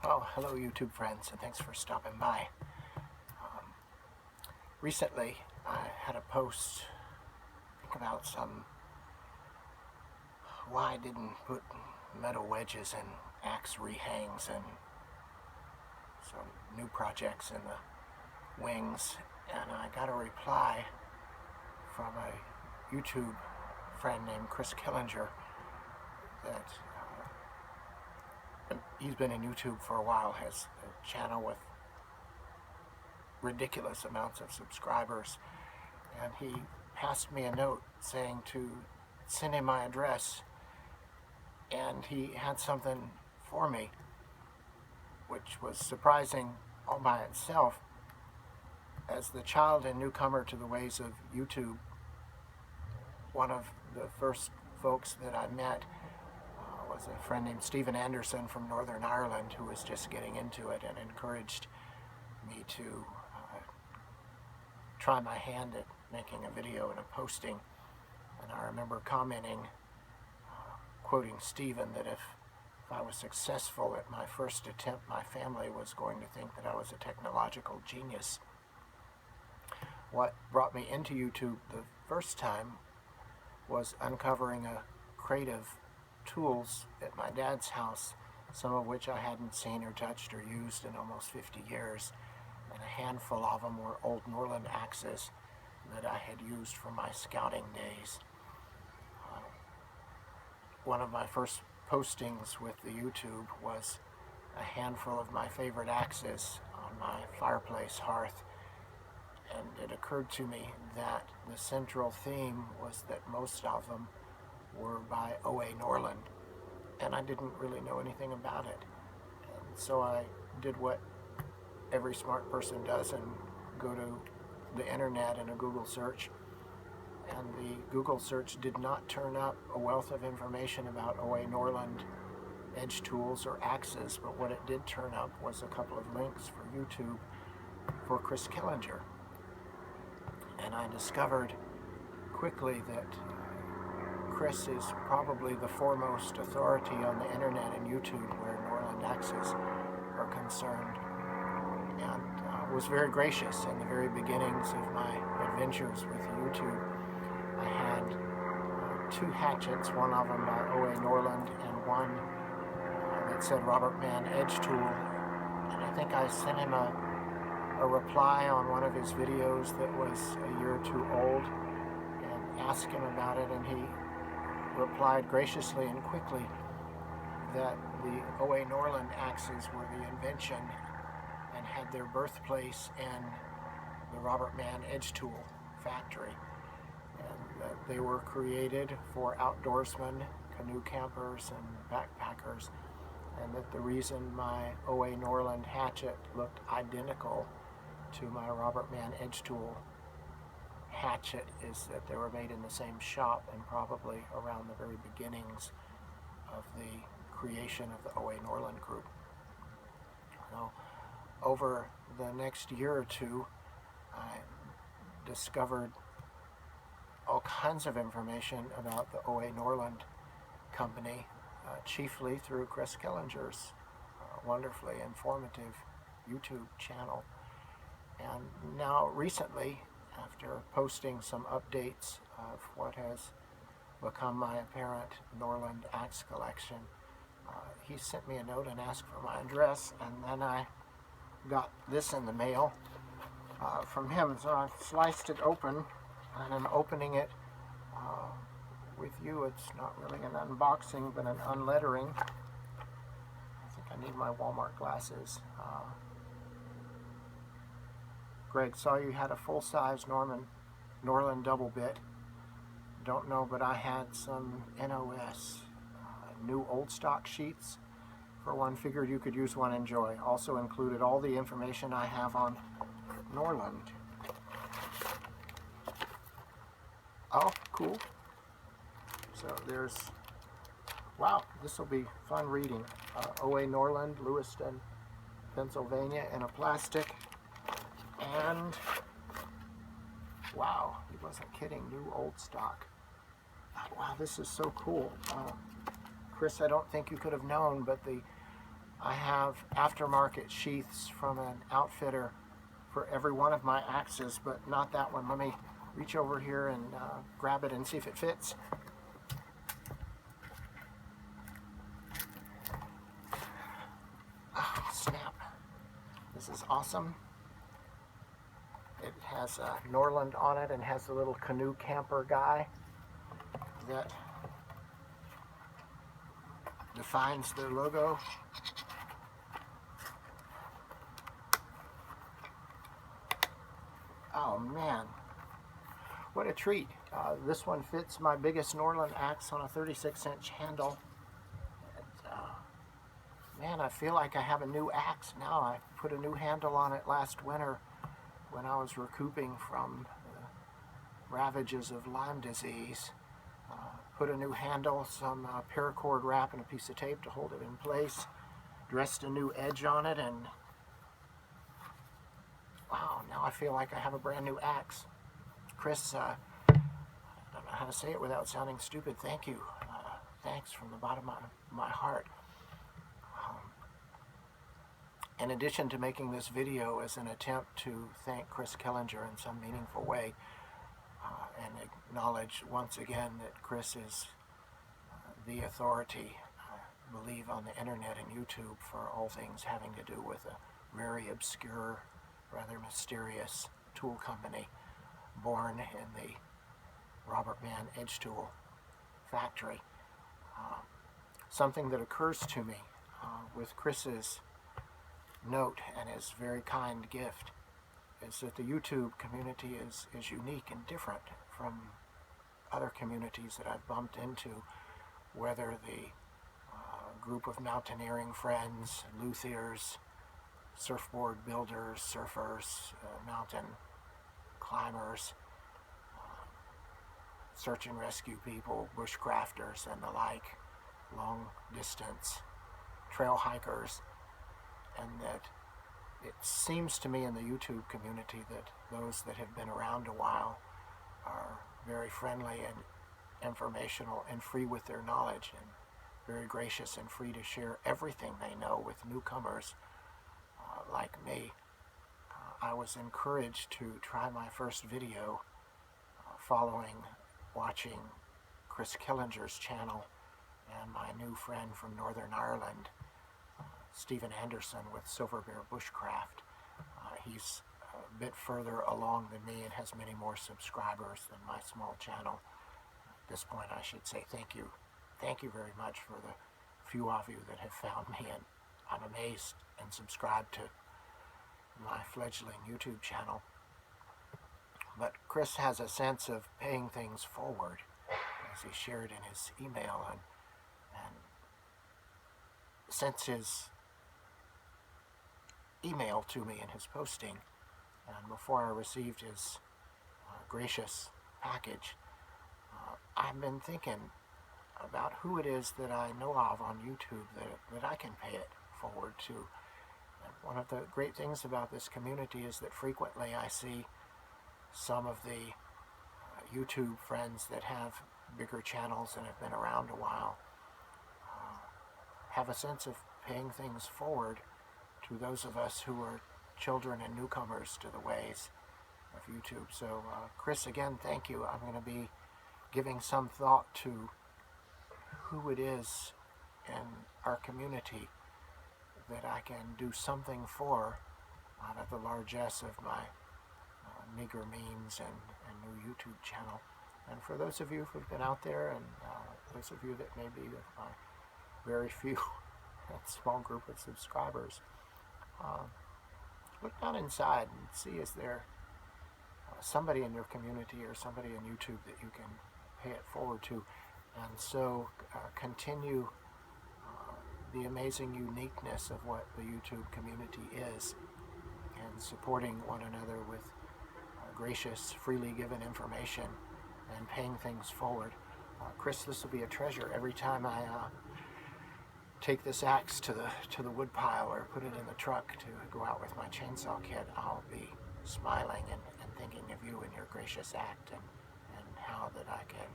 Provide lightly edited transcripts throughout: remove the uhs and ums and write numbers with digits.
Oh, hello YouTube friends, and thanks for stopping by. Recently, I had a post about why I didn't put metal wedges and axe rehangs and some new projects in the wings, and I got a reply from a YouTube friend named Chris Killinger that he's been in YouTube for a while, has a channel with ridiculous amounts of subscribers, and he passed me a note saying to send him my address, and he had something for me which was surprising all by itself. As the child and newcomer to the ways of YouTube, one of the first folks that I met was a friend named Stephen Anderson from Northern Ireland, who was just getting into it and encouraged me to try my hand at making a video and a posting. And I remember commenting, quoting Stephen, that if I was successful at my first attempt, my family was going to think that I was a technological genius. What brought me into YouTube the first time was uncovering a crate of tools at my dad's house, some of which I hadn't seen or touched or used in almost 50 years, and a handful of them were old Norland axes that I had used from my scouting days. One of my first postings with the YouTube was a handful of my favorite axes on my fireplace hearth, and it occurred to me that the central theme was that most of them were by O.A. Norland, and I didn't really know anything about it. And so I did what every smart person does and go to the internet and a Google search, and the Google search did not turn up a wealth of information about O.A. Norland edge tools or axes, but what it did turn up was a couple of links for YouTube for Chris Killinger. And I discovered quickly that Chris is probably the foremost authority on the internet and YouTube where Norland axes are concerned, and was very gracious in the very beginnings of my adventures with YouTube. I had two hatchets, one of them by O.A. Norland and one that said Robert Mann Edge Tool, and I think I sent him a reply on one of his videos that was a year or two old and asked him about it, and he replied graciously and quickly that the O.A. Norland axes were the invention and had their birthplace in the Robert Mann Edge Tool factory, and that they were created for outdoorsmen, canoe campers, and backpackers, and that the reason my O.A. Norland hatchet looked identical to my Robert Mann Edge Tool hatchet is that they were made in the same shop and probably around the very beginnings of the creation of the O.A. Norland group. Now, over the next year or two, I discovered all kinds of information about the O.A. Norland company, chiefly through Chris Killinger's wonderfully informative YouTube channel. And now recently, after posting some updates of what has become my apparent Norland axe collection, he sent me a note and asked for my address, and then I got this in the mail from him. So I've sliced it open, and I'm opening it with you. It's not really an unboxing, but an unlettering. I think I need my Walmart glasses. Greg, saw you had a full-size Norland double bit. Don't know, but I had some NOS new old stock sheets for one. Figured you could use one. Enjoy. Also included all the information I have on Norland. Oh, cool. So there's, wow, this will be fun reading. O.A. Norland, Lewiston, Pennsylvania, in a plastic. And, wow, he wasn't kidding, new old stock. Wow, this is so cool. Chris, I don't think you could have known, but the I have aftermarket sheaths from an outfitter for every one of my axes, but not that one. Let me reach over here and grab it and see if it fits. Oh, snap. This is awesome. It has Norland on it and has a little canoe camper guy that defines their logo. Oh man, what a treat. This one fits my biggest Norland axe on a 36-inch handle. And, man, I feel like I have a new axe now. I put a new handle on it last winter when I was recouping from the ravages of Lyme disease. Put a new handle, some paracord wrap and a piece of tape to hold it in place. Dressed a new edge on it, and wow, now I feel like I have a brand new axe. Chris, I don't know how to say it without sounding stupid. Thank you. Thanks from the bottom of my heart. In addition to making this video as an attempt to thank Chris Killinger in some meaningful way, and acknowledge once again that Chris is the authority, I believe, on the internet and YouTube for all things having to do with a very obscure, rather mysterious tool company born in the Robert Mann Edge Tool factory. Something that occurs to me with Chris's note and his very kind gift is that the YouTube community is unique and different from other communities that I've bumped into, whether the group of mountaineering friends, luthiers, surfboard builders, surfers, mountain climbers, search and rescue people, bushcrafters and the like, long distance trail hikers, and that it seems to me in the YouTube community that those that have been around a while are very friendly and informational and free with their knowledge, and very gracious and free to share everything they know with newcomers like me. I was encouraged to try my first video following watching Chris Killinger's channel and my new friend from Northern Ireland, Stephen Anderson with Silver Bear Bushcraft. He's a bit further along than me and has many more subscribers than my small channel. At this point, I should say thank you. Thank you very much for the few of you that have found me, and I'm amazed and subscribed to my fledgling YouTube channel. But Chris has a sense of paying things forward, as he shared in his email, and since his email to me in his posting, and before I received his gracious package, I've been thinking about who it is that I know of on YouTube that I can pay it forward to. And one of the great things about this community is that frequently I see some of the YouTube friends that have bigger channels and have been around a while have a sense of paying things forward to those of us who are children and newcomers to the ways of YouTube. So Chris, again, thank you. I'm going to be giving some thought to who it is in our community that I can do something for out of the largesse of my meager means and new YouTube channel. And for those of you who've been out there, and those of you that may be with my very few small group of subscribers, look down inside and see, is there somebody in your community or somebody in YouTube that you can pay it forward to, and so continue the amazing uniqueness of what the YouTube community is, and supporting one another with gracious, freely given information and paying things forward. Chris, this will be a treasure every time I take this axe to the wood pile or put it in the truck to go out with my chainsaw kit. I'll be smiling and thinking of you and your gracious act, and how that I can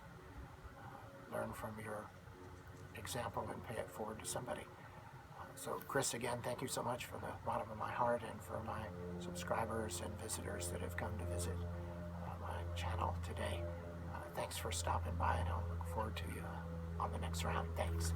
learn from your example and pay it forward to somebody. So Chris, again, thank you so much from the bottom of my heart, and for my subscribers and visitors that have come to visit my channel today. Thanks for stopping by, and I'll look forward to you on the next round. Thanks.